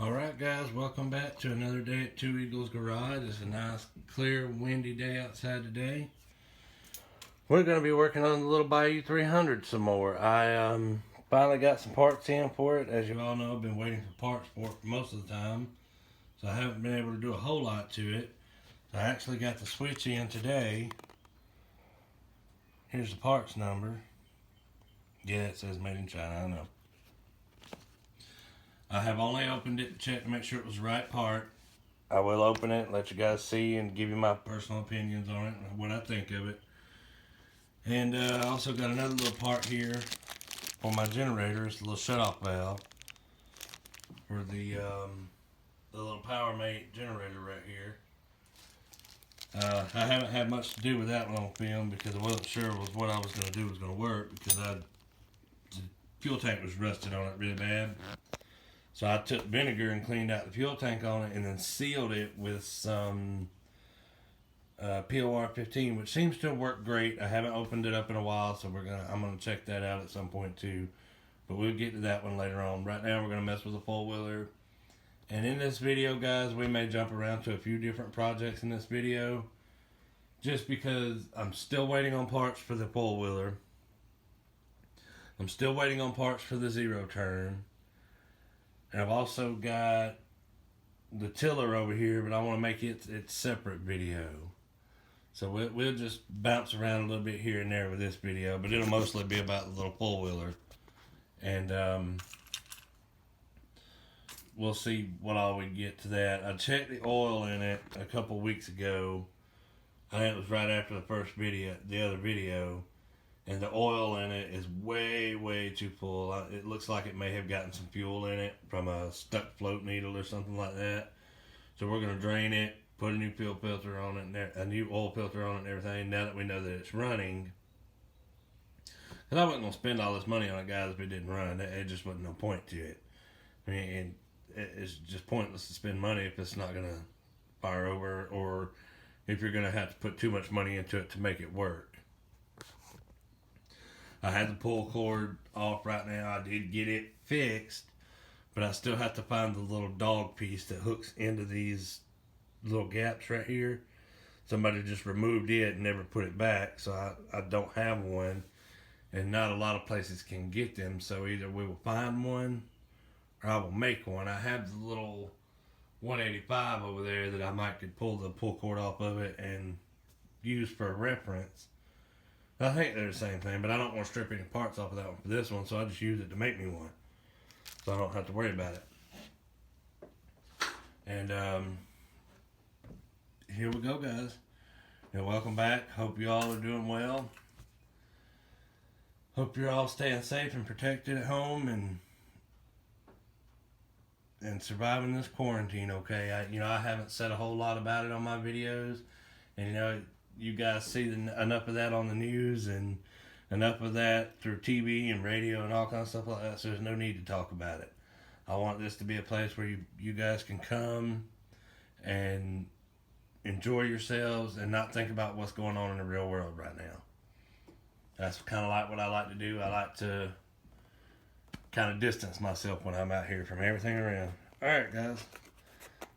Alright guys, welcome back to another day at Two Eagles Garage. It's a nice, clear, windy day outside today. We're going to be working on the little Bayou 300 some more. I finally got some parts in for it. As you all know, I've been waiting for parts for it for most of the time. So I haven't been able to do a whole lot to it. So I actually got the switch in today. Here's the parts number. Yeah, it says made in China, I know. I have only opened it to check to make sure it was the right part. I will open it, let you guys see, and give you my personal opinions on it and what I think of it. And I also got another little part here for my generator. It's a little shutoff valve for the little Power Mate generator right here. I haven't had much to do with that one on film because I wasn't sure what I was going to do was going to work because the fuel tank was rusted on it really bad. So I took vinegar and cleaned out the fuel tank on it and then sealed it with some POR 15, which seems to work great. I haven't opened it up in a while, so I'm gonna check that out at some point too. But we'll get to that one later on. Right now we're gonna mess with the four-wheeler. And in this video, guys, we may jump around to a few different projects in this video, just because I'm still waiting on parts for the four-wheeler. I'm still waiting on parts for the zero turn. And I've also got the tiller over here, but I want to make it its separate video. So we'll just bounce around a little bit here and there with this video, but it'll mostly be about the little four-wheeler. And we'll see what all we get to that. I checked the oil in it a couple weeks ago. I think it was right after the other video. And the oil in it is way too full. It looks like it may have gotten some fuel in it from a stuck float needle or something like that. So we're going to drain it, put a new fuel filter on it, a new oil filter on it and everything, now that we know that it's running. Because I wasn't going to spend all this money on it, guys, if it didn't run. It just wasn't no point to it. I mean, it's just pointless to spend money if it's not going to fire over, or if you're going to have to put too much money into it to make it work. I had the pull cord off right now. I did get it fixed, but I still have to find the little dog piece that hooks into these little gaps right here. Somebody just removed it and never put it back, so I don't have one, and not a lot of places can get them, so either we will find one or I will make one. I have the little 185 over there that I might could pull the pull cord off of it and use for reference. I think they're the same thing, but I don't want to strip any parts off of that one for this one, so I just use it to make me one, so I don't have to worry about it. And here we go, guys. And welcome back. Hope you all are doing well. Hope you're all staying safe and protected at home and surviving this quarantine. Okay, I haven't said a whole lot about it on my videos, and you guys see enough of that on the news and enough of that through TV and radio and all kinds of stuff like that, so there's no need to talk about it. I want this to be a place where you guys can come and enjoy yourselves and not think about what's going on in the real world right now. That's kind of like what I like to do. I like to kind of distance myself when I'm out here from everything around. Alright, guys,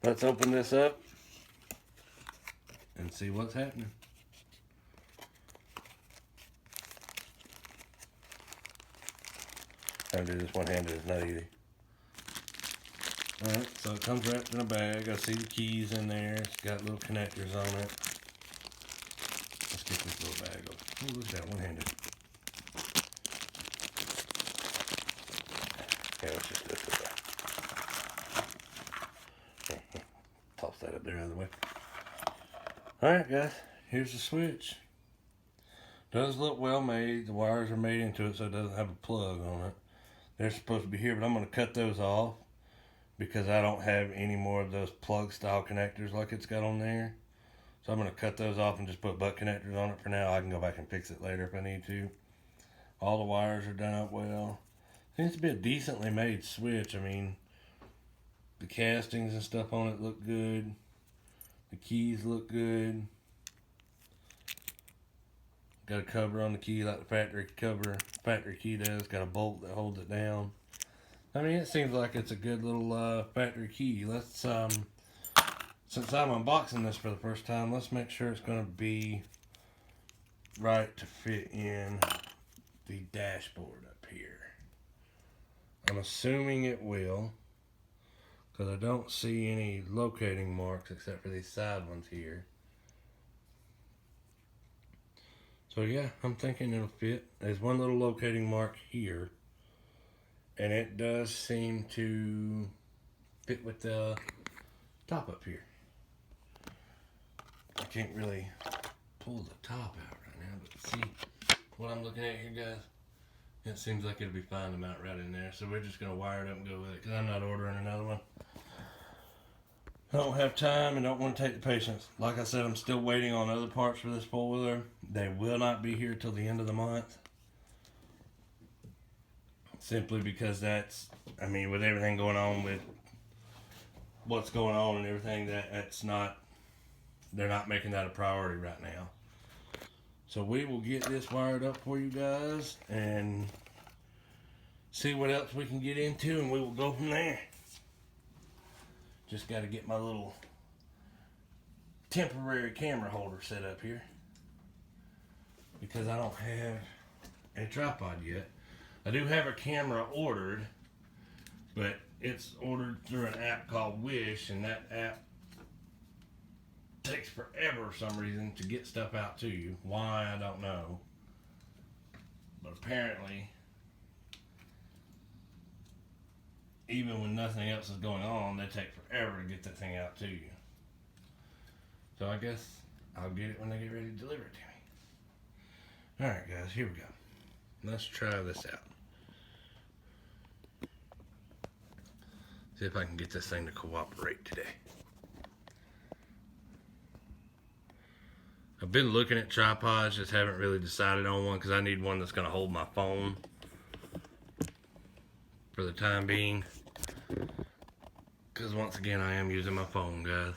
let's open this up and see what's happening. Trying to do this one-handed is not easy. Alright, so it comes wrapped in a bag. I see the keys in there. It's got little connectors on it. Let's get this little bag open. Oh, look at that, one-handed. Okay, let's just lift it back. Toss that up there out of the way. Alright, guys, here's the switch. Does look well made. The wires are made into it so it doesn't have a plug on it. They're supposed to be here, but I'm going to cut those off because I don't have any more of those plug style connectors like it's got on there. So I'm going to cut those off and just put butt connectors on it for now. I can go back and fix it later if I need to. All the wires are done up well. Seems to be a decently made switch. I mean, the castings and stuff on it look good. The keys look good. Got a cover on the key like the factory key does. Got a bolt that holds it down. I mean, it seems like it's a good little factory key. Let's since I'm unboxing this for the first time, let's make sure it's going to be right to fit in the dashboard up here. I'm assuming it will, because I don't see any locating marks except for these side ones here. So yeah, I'm thinking it'll fit. There's one little locating mark here, and it does seem to fit with the top up here. I can't really pull the top out right now, but see what I'm looking at here, guys? It seems like it'll be fine to mount right in there. So we're just gonna wire it up and go with it, because I'm not ordering another one. I don't have time and don't want to take the patience. Like I said, I'm still waiting on other parts for this four-wheeler. They will not be here till the end of the month. Simply because that's, I mean, with everything going on with what's going on and everything, that's not, they're not making that a priority right now. So we will get this wired up for you guys and see what else we can get into, and we will go from there. Just got to get my little temporary camera holder set up here, because I don't have a tripod yet. I do have a camera ordered, but it's ordered through an app called Wish, and that app takes forever for some reason to get stuff out to you. Why, I don't know. But apparently, even when nothing else is going on, they take forever to get that thing out to you. So I guess I'll get it when they get ready to deliver it to me. Alright guys, here we go. Let's try this out. See if I can get this thing to cooperate today. I've been looking at tripods, just haven't really decided on one, because I need one that's going to hold my phone for the time being. Because once again, I am using my phone, guys.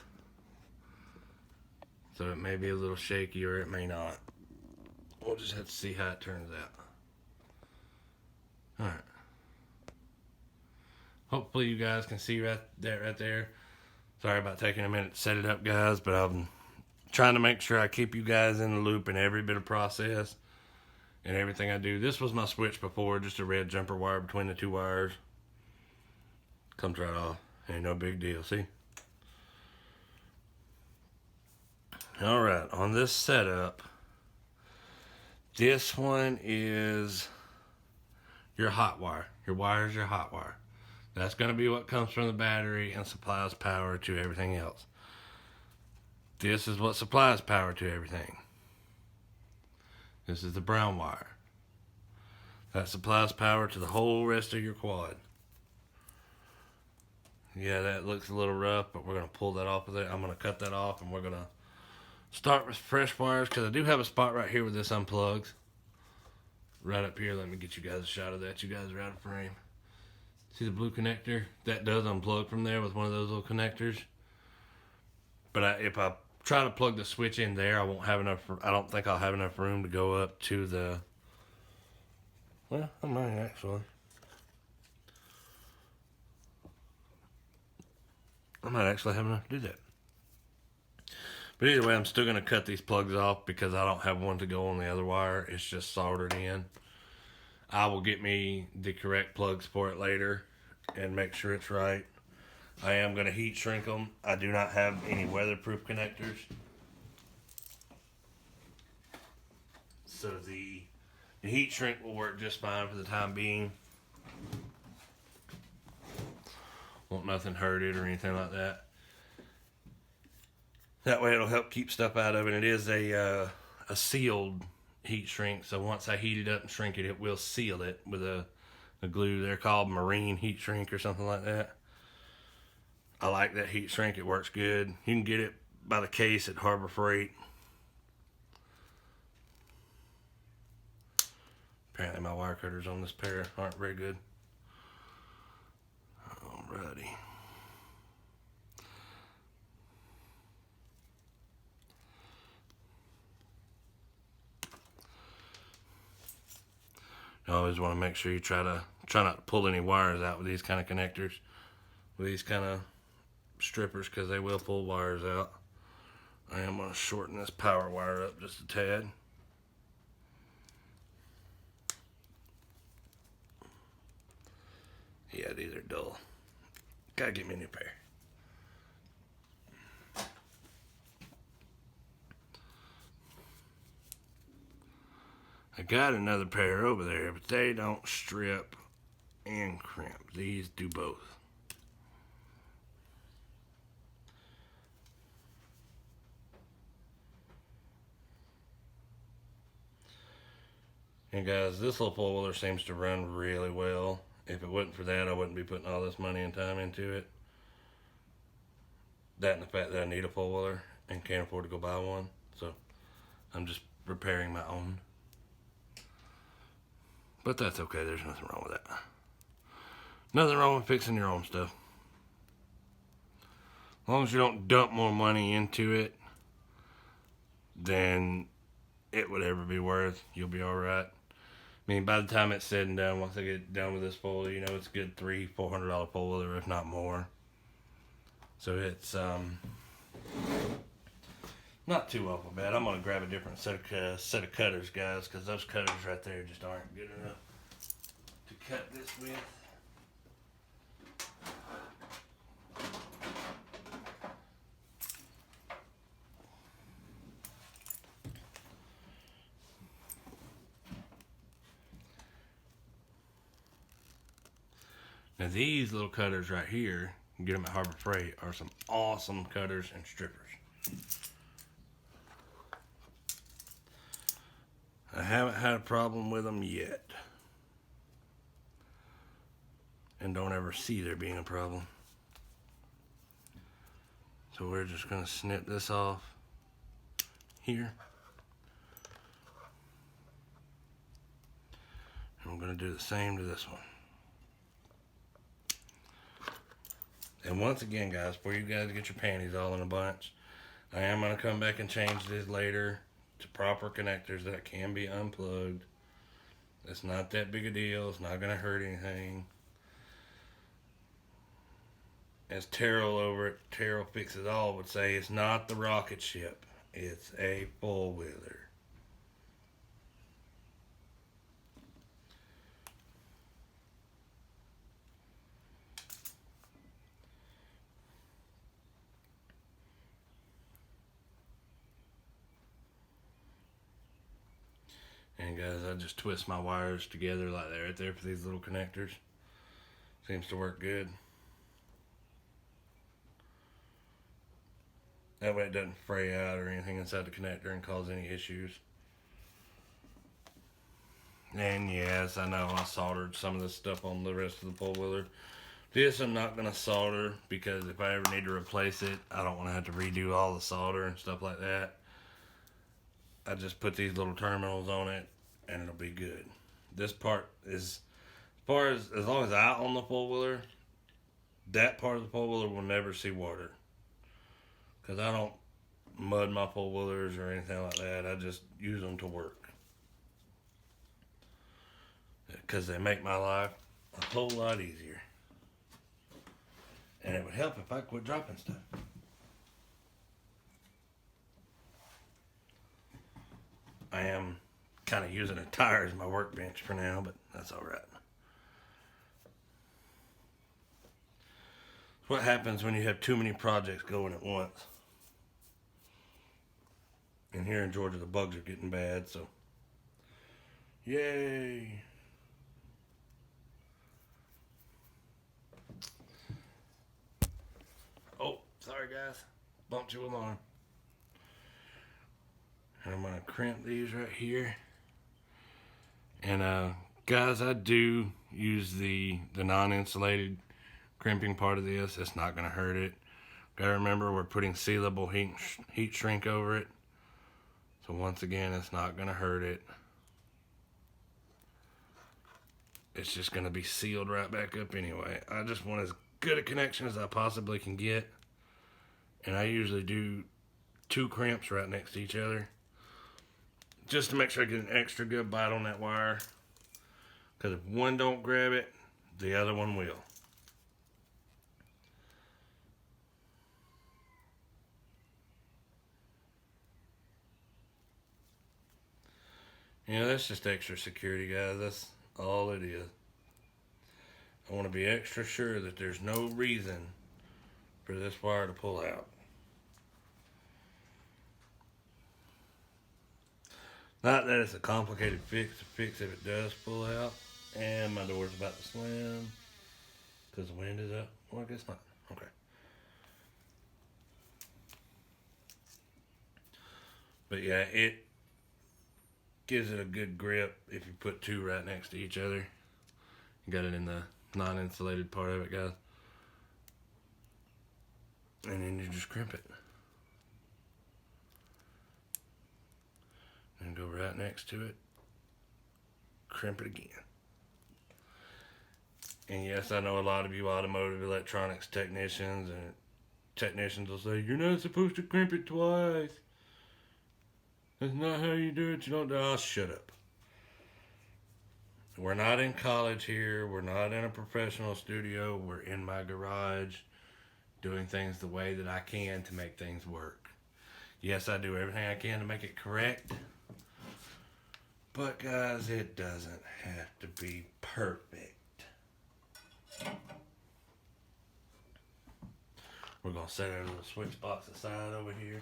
So it may be a little shaky or it may not. We'll just have to see how it turns out. Alright. Hopefully you guys can see right there. Sorry about taking a minute to set it up, guys, but I'm trying to make sure I keep you guys in the loop in every bit of process and everything I do. This was my switch before, just a red jumper wire between the two wires. Comes right off. Ain't no big deal, see? Alright, on this setup, this one is your hot wire. Your wire is your hot wire. That's going to be what comes from the battery and supplies power to everything else. This is what supplies power to everything. This is the brown wire. That supplies power to the whole rest of your quad. Yeah, that looks a little rough, but we're going to pull that off of there. I'm going to cut that off, and we're going to start with fresh wires, because I do have a spot right here where this unplugs. Right up here. Let me get you guys a shot of that. You guys are out of frame. See the blue connector? That does unplug from there with one of those little connectors. But if I try to plug the switch in there, I won't have enough. I don't think I'll have enough room to go up to the. Well, I might actually. I might actually have enough to do that. But either way, I'm still going to cut these plugs off because I don't have one to go on the other wire. It's just soldered in. I will get me the correct plugs for it later and make sure it's right. I am going to heat shrink them. I do not have any weatherproof connectors. So the heat shrink will work just fine for the time being. Won't nothing hurt it or anything like that. That way it'll help keep stuff out of it. It is a sealed heat shrink, so once I heat it up and shrink it, it will seal it with a glue. They're called marine heat shrink or something like that. I like that heat shrink. It works good. You can get it by the case at Harbor Freight. Apparently my wire cutters on this pair aren't very good. Alrighty. You always want to make sure you try to try not to pull any wires out with these kind of connectors, with these kind of strippers, because they will pull wires out. I am going to shorten this power wire up just a tad. Yeah, these are dull. Gotta get me a new pair. I got another pair over there, but they don't strip and crimp. These do both. And guys, this little four-wheeler seems to run really well. If it wasn't for that, I wouldn't be putting all this money and time into it. That and the fact that I need a four-wheeler and can't afford to go buy one. So I'm just repairing my own. But that's okay, there's nothing wrong with that. Nothing wrong with fixing your own stuff. As long as you don't dump more money into it than it would ever be worth, you'll be alright. I mean, by the time it's said and done, once I get done with this four-wheeler, you know, it's a good $300-400 four-wheeler, if not more. So it's not too awful bad. I'm gonna grab a different set of cutters, guys, because those cutters right there just aren't good enough to cut this with. Now these little cutters right here, you get them at Harbor Freight, are some awesome cutters and strippers. I haven't had a problem with them yet. And don't ever see there being a problem. So we're just gonna snip this off here. And we're gonna do the same to this one. And once again, guys, before you guys get your panties all in a bunch, I am going to come back and change this later to proper connectors that can be unplugged. It's not that big a deal. It's not going to hurt anything. As Terrell over at Terrell Fixes All would say, it's not the rocket ship. It's a four-wheeler. And guys, I just twist my wires together like that right there for these little connectors. Seems to work good. That way it doesn't fray out or anything inside the connector and cause any issues. And yes, I know I soldered some of this stuff on the rest of the four-wheeler. This I'm not going to solder because if I ever need to replace it, I don't want to have to redo all the solder and stuff like that. I just put these little terminals on it and it'll be good. This part is, as long as I own the four-wheeler, that part of the four-wheeler will never see water. Because I don't mud my four-wheelers or anything like that. I just use them to work. Because they make my life a whole lot easier. And it would help if I quit dropping stuff. I am kind of using a tire as my workbench for now, but that's alright. What happens when you have too many projects going at once? And here in Georgia, the bugs are getting bad, so yay! Oh, sorry guys, bumped you along. And I'm gonna crimp these right here. And guys, I do use the non-insulated crimping part of this. It's not gonna hurt it. Gotta remember, we're putting sealable heat shrink over it. So once again, it's not gonna hurt it. It's just gonna be sealed right back up anyway. I just want as good a connection as I possibly can get. And I usually do 2 crimps right next to each other, just to make sure I get an extra good bite on that wire. Because if one don't grab it, The other one will. You know, that's just extra security, guys. That's all it is. I want to be extra sure that there's no reason for this wire to pull out. Not that it's a complicated fix to fix if it does pull out. And my door's about to slam because the wind is up. Well, I guess not. Okay. But yeah, it gives it a good grip if you put two right next to each other. You got it in the non-insulated part of it, guys. And then you just crimp it. And go right next to it. Crimp it again. And yes, I know a lot of you automotive electronics technicians and technicians will say, you're not supposed to crimp it twice. That's not how you do it. You don't do it. Oh, shut up. We're not in college here. We're not in a professional studio. We're in my garage doing things the way that I can to make things work. Yes, I do everything I can to make it correct. But guys, it doesn't have to be perfect. We're going to set our little switch box aside over here.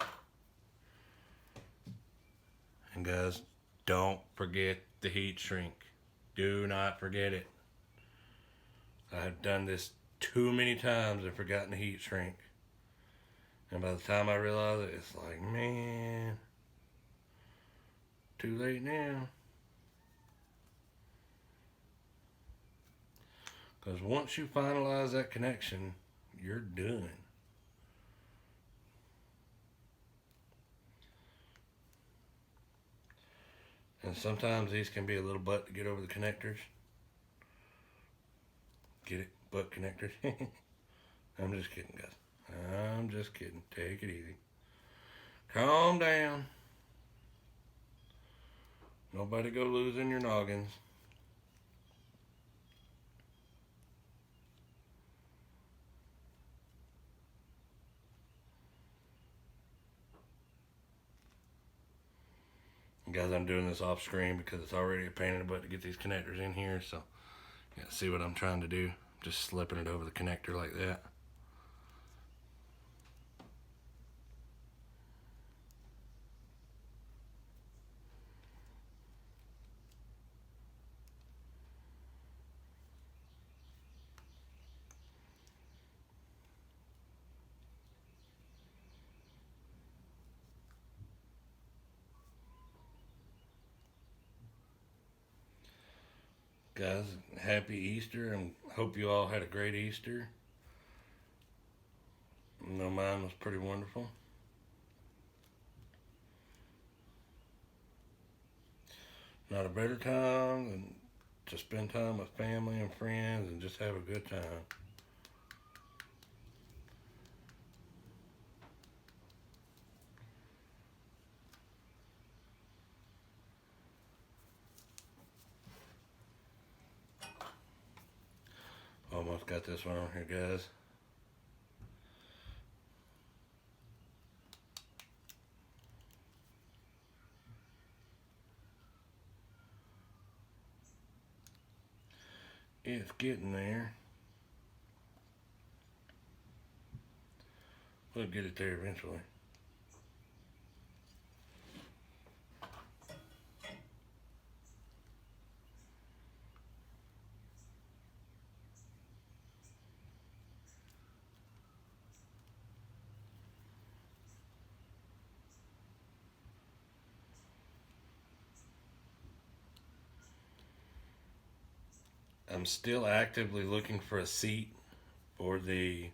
And guys, don't forget the heat shrink. Do not forget it. I have done this too many times and forgotten the heat shrink. And by the time I realize it, it's like, man, too late now. Because once you finalize that connection, you're done. And sometimes these can be a little butt to get over the connectors. Get it? Butt connectors. I'm just kidding, guys. I'm just kidding. Take it easy. Calm down. Nobody go losing your noggins. Guys, I'm doing this off screen because it's already a pain in the butt to get these connectors in here, so you gotta see what I'm trying to do. Just slipping it over the connector like that. Guys, happy Easter, and hope you all had a great Easter. I know mine was pretty wonderful. Not a better time than to spend time with family and friends and just have a good time. Almost got this one on here, guys. It's getting there. We'll get it there eventually. I'm still actively looking for a seat for the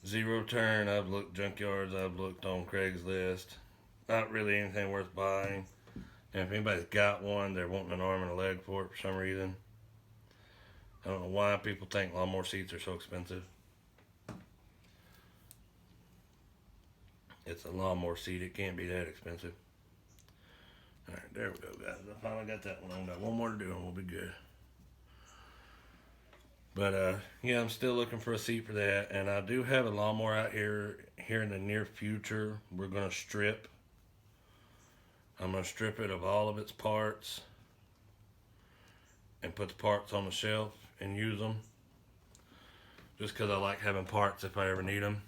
zero turn. I've looked junkyards, I've looked on Craigslist. Not really anything worth buying. And if anybody's got one, they're wanting an arm and a leg for it for some reason. I don't know why people think lawnmower seats are so expensive. It's a lawnmower seat, it can't be that expensive. Alright, there we go, guys. I finally got that one on. Got one more to do and we'll be good. But yeah, I'm still looking for a seat for that, and I do have a lawnmower out here in the near future. We're gonna strip. I'm gonna strip it of all of its parts and put the parts on the shelf and use them. Just because I like having parts if I ever need them.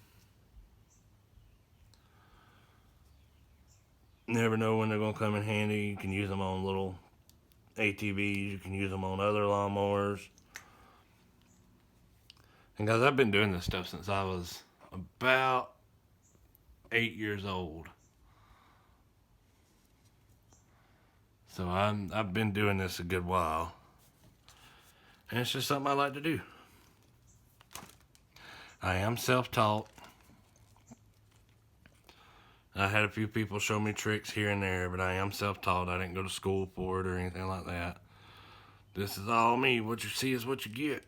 Never know when they're gonna come in handy. You can use them on little ATVs. You can use them on other lawnmowers. And guys, I've been doing this stuff since I was about 8 years old. So I've been doing this a good while. And it's just something I like to do. I am self-taught. I had a few people show me tricks here and there, but I am self-taught. I didn't go to school for it or anything like that. This is all me. What you see is what you get.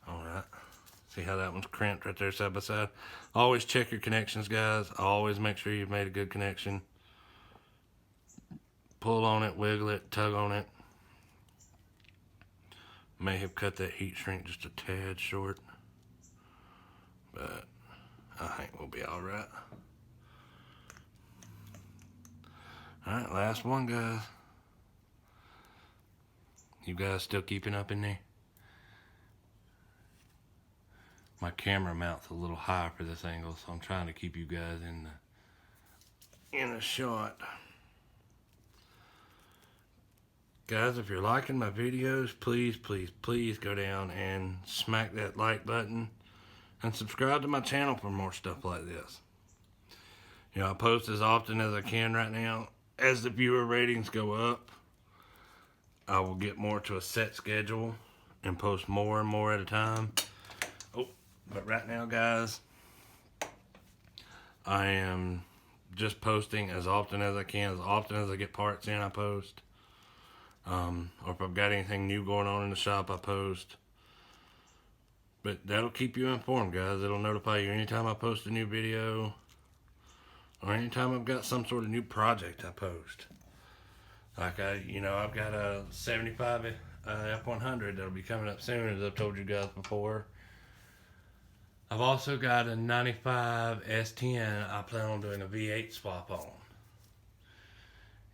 Alright. See how that one's crimped right there side by side? Always check your connections, guys. Always make sure you've made a good connection. Pull on it, wiggle it, tug on it. May have cut that heat shrink just a tad short, but I think we'll be alright. Alright, last one, guys. You guys still keeping up in there? My camera mount's a little high for this angle, so I'm trying to keep you guys in the shot. Guys, if you're liking my videos, please, please, please go down and smack that like button and subscribe to my channel for more stuff like this. You know, I post as often as I can right now. As the viewer ratings go up, I will get more to a set schedule and post more and more at a time. Oh, but right now, guys, I am just posting as often as I can. As often as I get parts in, I post. Or if I've got anything new going on in the shop, I post. But that'll keep you informed, guys. It'll notify you anytime I post a new video or anytime I've got some sort of new project I post. Like I've got a 75 F100 that'll be coming up soon, as I've told you guys before. I've also got a 95 S10 I plan on doing a V8 swap on.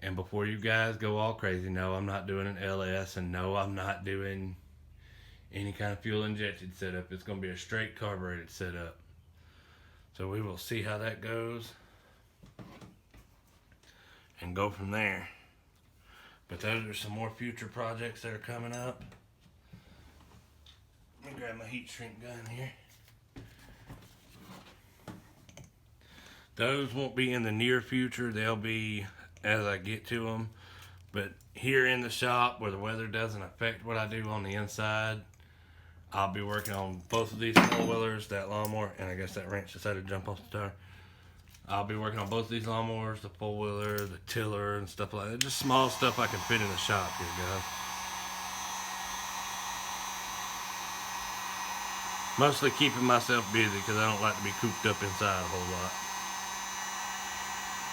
And before you guys go all crazy, no, I'm not doing an LS, and no, I'm not doing any kind of fuel injected setup. It's going to be a straight carbureted setup. So we will see how that goes and go from there. But those are some more future projects that are coming up. Let me grab my heat shrink gun here. Those won't be in the near future. They'll be as I get to them. But here in the shop, where the weather doesn't affect what I do on the inside, I'll be working on both of these four-wheelers, that lawnmower, and I guess that wrench decided to jump off the tire. I'll be working on both of these lawnmowers, the four-wheeler, the tiller, and stuff like that. Just small stuff I can fit in the shop here, guys. Mostly keeping myself busy because I don't like to be cooped up inside a whole lot.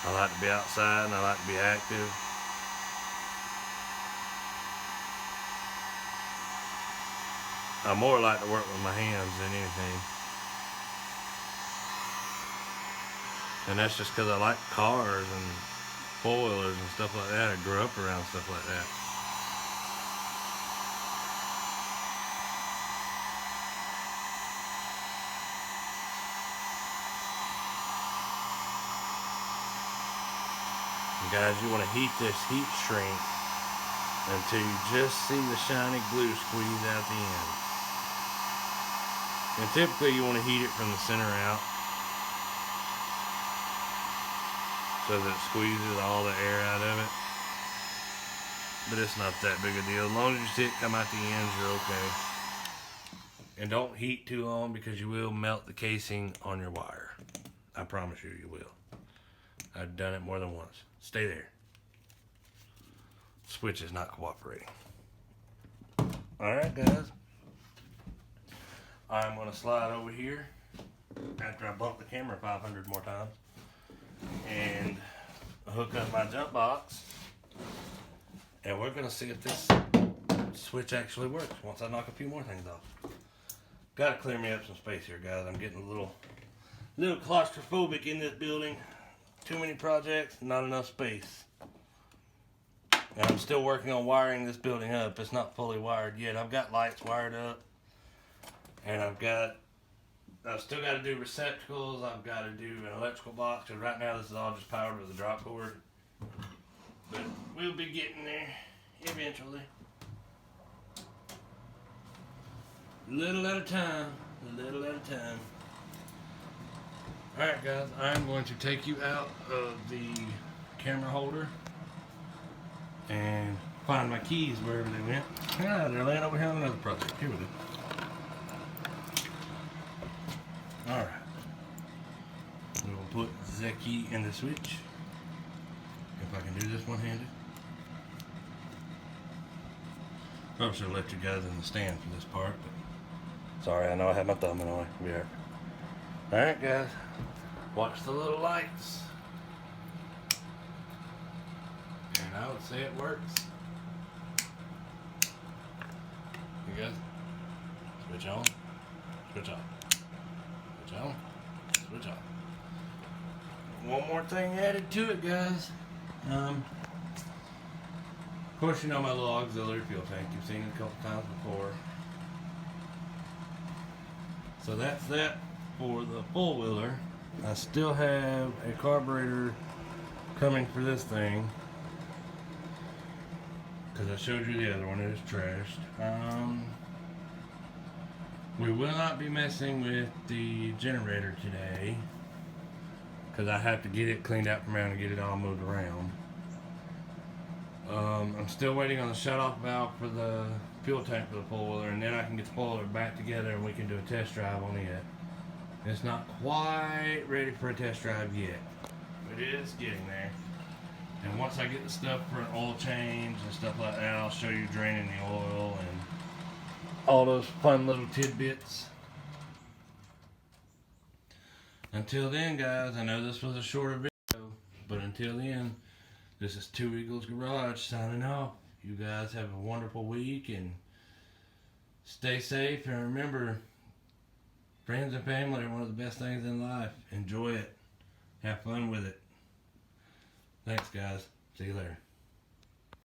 I like to be outside and I like to be active. I more like to work with my hands than anything. And that's just because I like cars and four-wheelers and stuff like that. I grew up around stuff like that. And guys, you want to heat this heat shrink until you just see the shiny glue squeeze out the end. And typically you want to heat it from the center out, so that it squeezes all the air out of it. But it's not that big a deal. As long as you see it come out the ends, you're okay. And don't heat too long because you will melt the casing on your wire. I promise you, you will. I've done it more than once. Stay there. Switch is not cooperating. Alright, guys. I'm going to slide over here after I bump the camera 500 more times. And hook up my jump box. And we're gonna see if this switch actually works once I knock a few more things off. Gotta clear me up some space here, guys. I'm getting a little claustrophobic in this building. Too many projects, not enough space. And I'm still working on wiring this building up. It's not fully wired yet. I've got lights wired up. And I've still got to do receptacles. I've got to do an electrical box. Because right now this is all just powered with a drop cord. But we'll be getting there eventually. Little at a time. Little at a time. Alright guys, I'm going to take you out of the camera holder and find my keys wherever they went. Ah, they're laying over here on another project. Here we go. Alright. We'll put the key in the switch. If I can do this one-handed. Probably should have left you guys in the stand for this part, but sorry, I know I had my thumb in the way. Be alright. Alright guys, watch the little lights. And I would say it works. You guys, switch on, switch off. Switch on, switch off. One more thing added to it, guys. Of course, you know my little auxiliary fuel tank. You've seen it a couple times before. So that's that for the four-wheeler. I still have a carburetor coming for this thing because I showed you the other one. It is trashed. We will not be messing with the generator today because I have to get it cleaned out from around and get it all moved around. I'm still waiting on the shut-off valve for the fuel tank for the four-wheeler, and then I can get the four-wheeler back together and we can do a test drive on it. It's not quite ready for a test drive yet, but it is getting there. And once I get the stuff for an oil change and stuff like that, I'll show you draining the oil and all those fun little tidbits. Until then, guys, I know this was a shorter video, but until then, this is Two Eagles Garage signing off. You guys have a wonderful week and stay safe, and remember, friends and family are one of the best things in life. Enjoy it. Have fun with it. Thanks, guys. See you later.